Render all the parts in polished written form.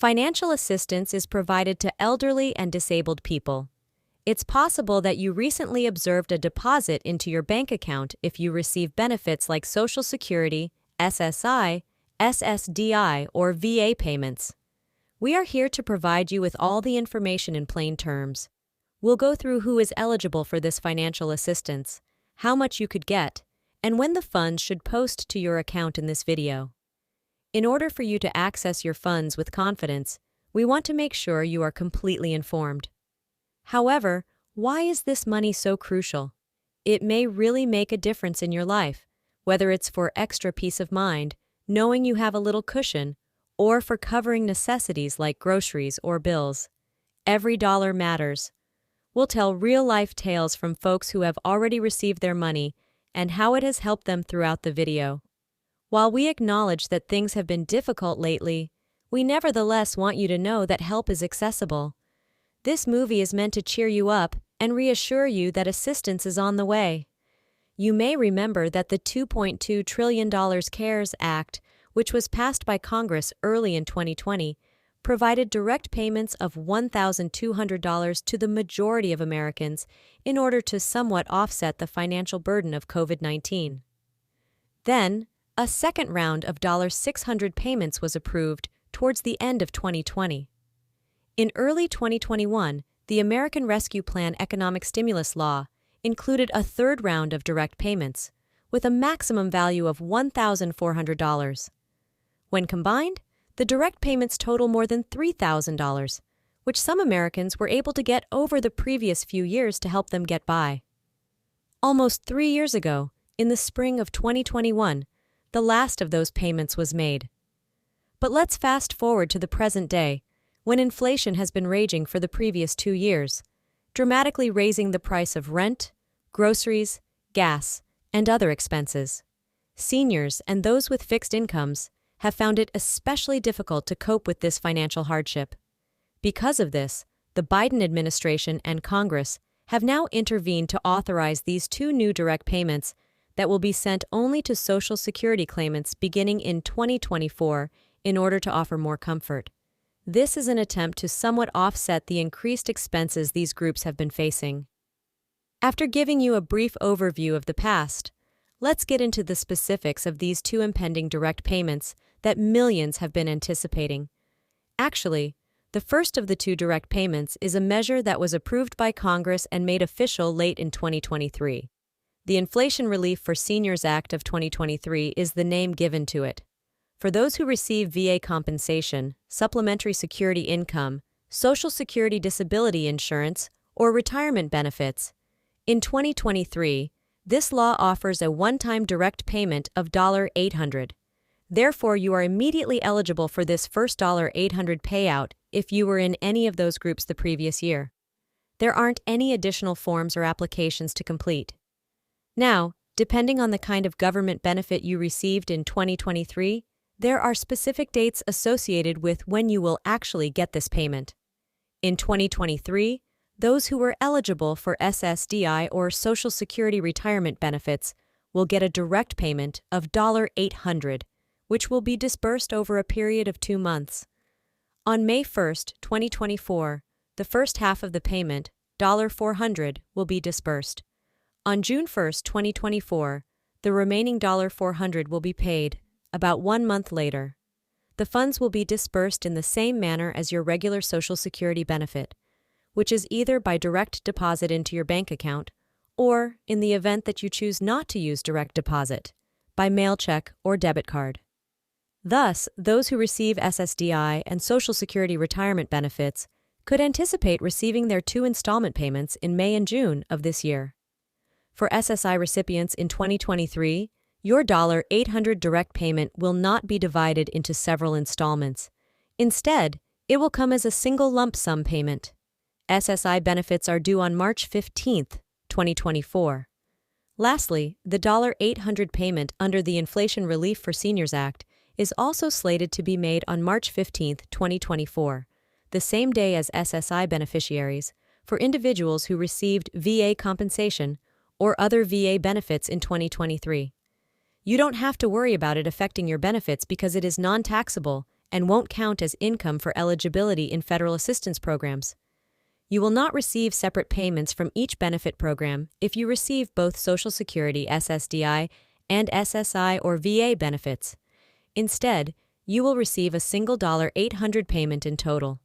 Financial assistance is provided to elderly and disabled people. It's possible that you recently observed a deposit into your bank account if you receive benefits like Social Security, SSI, SSDI, or VA payments. We are here to provide you with all the information in plain terms. We'll go through who is eligible for this financial assistance, how much you could get, and when the funds should post to your account in this video. In order for you to access your funds with confidence, we want to make sure you are completely informed. However, why is this money so crucial? It may really make a difference in your life, whether it's for extra peace of mind, knowing you have a little cushion, or for covering necessities like groceries or bills. Every dollar matters. We'll tell real-life tales from folks who have already received their money and how it has helped them throughout the video. While we acknowledge that things have been difficult lately, we nevertheless want you to know that help is accessible. This movie is meant to cheer you up and reassure you that assistance is on the way. You may remember that the $2.2 trillion CARES Act, which was passed by Congress early in 2020, provided direct payments of $1,200 to the majority of Americans in order to somewhat offset the financial burden of COVID-19. Then, a second round of $600 payments was approved towards the end of 2020. In early 2021, the American Rescue Plan economic stimulus law included a third round of direct payments, with a maximum value of $1,400. When combined, the direct payments total more than $3,000, which some Americans were able to get over the previous few years to help them get by. Almost 3 years ago, in the spring of 2021, the last of those payments was made. But let's fast forward to the present day, when inflation has been raging for the previous 2 years, dramatically raising the price of rent, groceries, gas, and other expenses. Seniors and those with fixed incomes have found it especially difficult to cope with this financial hardship. Because of this, the Biden administration and Congress have now intervened to authorize these 2 new direct payments that will be sent only to Social Security claimants beginning in 2024 in order to offer more comfort. This is an attempt to somewhat offset the increased expenses these groups have been facing. After giving you a brief overview of the past, let's get into the specifics of these 2 impending direct payments that millions have been anticipating. Actually, the first of the 2 direct payments is a measure that was approved by Congress and made official late in 2023. The Inflation Relief for Seniors Act of 2023 is the name given to it. For those who receive VA compensation, supplementary security income, Social Security disability insurance, or retirement benefits, in 2023, this law offers a one-time direct payment of $800. Therefore, you are immediately eligible for this first $800 payout if you were in any of those groups the previous year. There aren't any additional forms or applications to complete. Now, depending on the kind of government benefit you received in 2023, there are specific dates associated with when you will actually get this payment. In 2023, those who were eligible for SSDI or Social Security retirement benefits will get a direct payment of $800, which will be disbursed over a period of 2 months. On May 1, 2024, the first half of the payment, $400, will be disbursed. On June 1, 2024, the remaining $400 will be paid, about 1 month later. The funds will be disbursed in the same manner as your regular Social Security benefit, which is either by direct deposit into your bank account or, in the event that you choose not to use direct deposit, by mail check or debit card. Thus, those who receive SSDI and Social Security retirement benefits could anticipate receiving their 2 installment payments in May and June of this year. For SSI recipients in 2023, your $800 direct payment will not be divided into several installments. Instead, it will come as a single lump sum payment. SSI benefits are due on March 15, 2024. Lastly, the $800 payment under the Inflation Relief for Seniors Act is also slated to be made on March 15, 2024, the same day as SSI beneficiaries, for individuals who received VA compensation or other VA benefits in 2023. You don't have to worry about it affecting your benefits because it is non-taxable and won't count as income for eligibility in federal assistance programs. You will not receive separate payments from each benefit program if you receive both Social Security SSDI and SSI or VA benefits. Instead, you will receive a single $800 payment in total.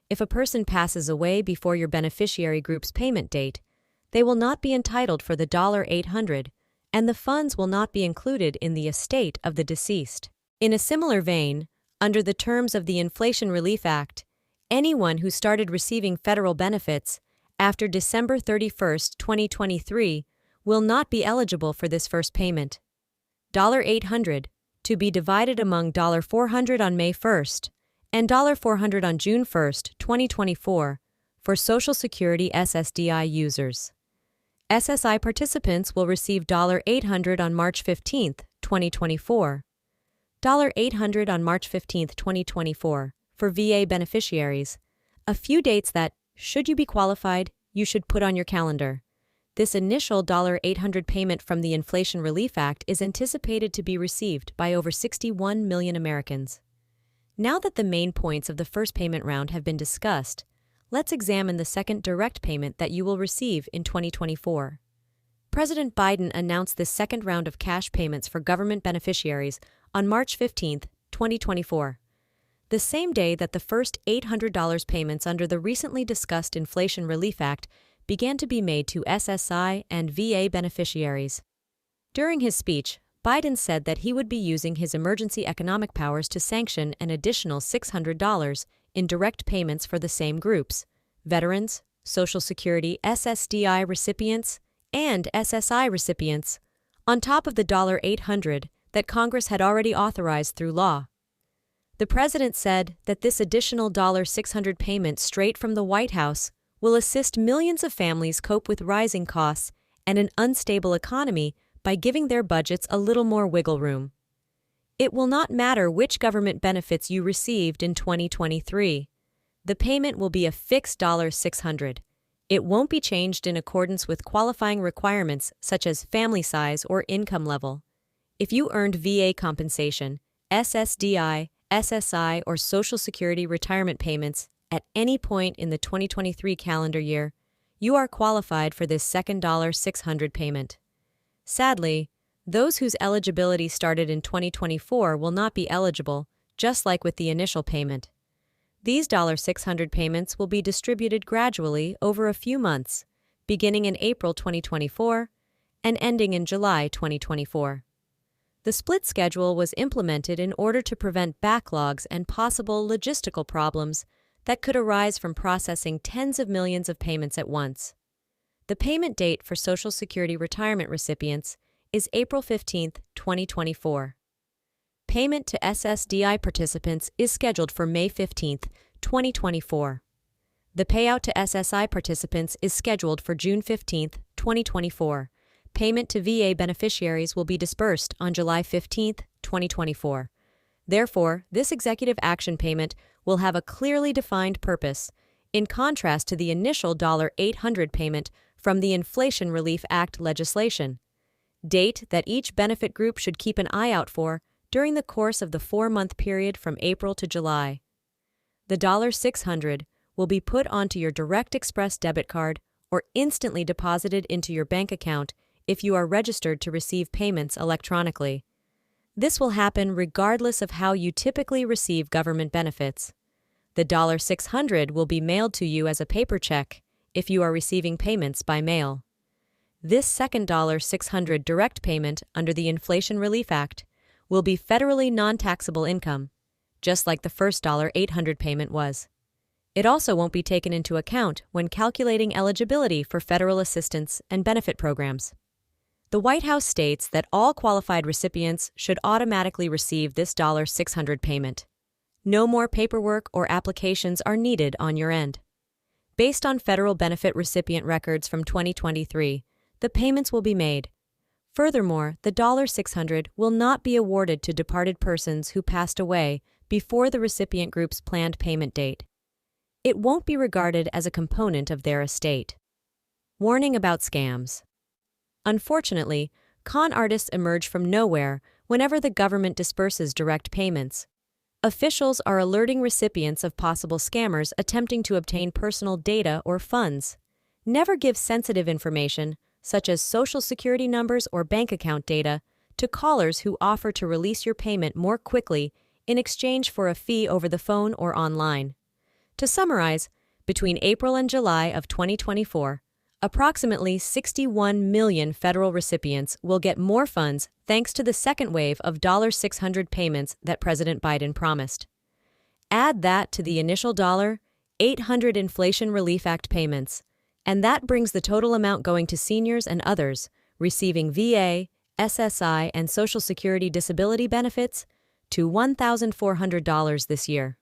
If a person passes away before your beneficiary group's payment date, they will not be entitled for the $800, and the funds will not be included in the estate of the deceased. In a similar vein, under the terms of the Inflation Relief Act, anyone who started receiving federal benefits after December 31, 2023, will not be eligible for this first payment. $800, to be divided among $400 on May 1st and $400 on June 1, 2024, for Social Security SSDI users. SSI participants will receive $800 on March 15, 2024, $800 on March 15, 2024, for VA beneficiaries, a few dates that, should you be qualified, you should put on your calendar. This initial $800 payment from the Inflation Relief Act is anticipated to be received by over 61 million Americans. Now that the main points of the first payment round have been discussed, let's examine the second direct payment that you will receive in 2024. President Biden announced this second round of cash payments for government beneficiaries on March 15, 2024. The same day that the first $800 payments under the recently discussed Inflation Relief Act began to be made to SSI and VA beneficiaries. During his speech, Biden said that he would be using his emergency economic powers to sanction an additional $600 in direct payments for the same groups: veterans, Social Security SSDI recipients, and SSI recipients, on top of the $800 that Congress had already authorized through law. The president said that this additional $600 payment straight from the White House will assist millions of families cope with rising costs and an unstable economy by giving their budgets a little more wiggle room. It will not matter which government benefits you received in 2023. The payment will be a fixed $600. It won't be changed in accordance with qualifying requirements such as family size or income level. If you earned VA compensation, SSDI, SSI, or Social Security retirement payments at any point in the 2023 calendar year, you are qualified for this second $600 payment. Sadly, those whose eligibility started in 2024 will not be eligible, just like with the initial payment. These $600 payments will be distributed gradually over a few months, beginning in April 2024 and ending in July 2024. The split schedule was implemented in order to prevent backlogs and possible logistical problems that could arise from processing tens of millions of payments at once. The payment date for Social Security retirement recipients is April 15, 2024. Payment to SSDI participants is scheduled for May 15, 2024. The payout to SSI participants is scheduled for June 15, 2024. Payment to VA beneficiaries will be disbursed on July 15, 2024. Therefore, this executive action payment will have a clearly defined purpose, in contrast to the initial $800 payment from the Inflation Relief Act legislation. Date that each benefit group should keep an eye out for during the course of the 4-month period from April to July. The $600 will be put onto your Direct Express debit card or instantly deposited into your bank account if you are registered to receive payments electronically. This will happen regardless of how you typically receive government benefits. The $600 will be mailed to you as a paper check if you are receiving payments by mail. This second $600 direct payment under the Inflation Relief Act will be federally non-taxable income, just like the first $800 payment was. It also won't be taken into account when calculating eligibility for federal assistance and benefit programs. The White House states that all qualified recipients should automatically receive this $600 payment. No more paperwork or applications are needed on your end. Based on federal benefit recipient records from 2023, the payments will be made. Furthermore, the $600 will not be awarded to departed persons who passed away before the recipient group's planned payment date. It won't be regarded as a component of their estate. Warning about scams. Unfortunately, con artists emerge from nowhere whenever the government disperses direct payments. Officials are alerting recipients of possible scammers attempting to obtain personal data or funds. Never give sensitive information, such as social security numbers or bank account data, to callers who offer to release your payment more quickly in exchange for a fee over the phone or online. To summarize, between April and July of 2024, approximately 61 million federal recipients will get more funds thanks to the second wave of $600 payments that President Biden promised. Add that to the initial $800 Inflation Relief Act payments, and that brings the total amount going to seniors and others receiving VA, SSI, and Social Security disability benefits to $1,400 this year.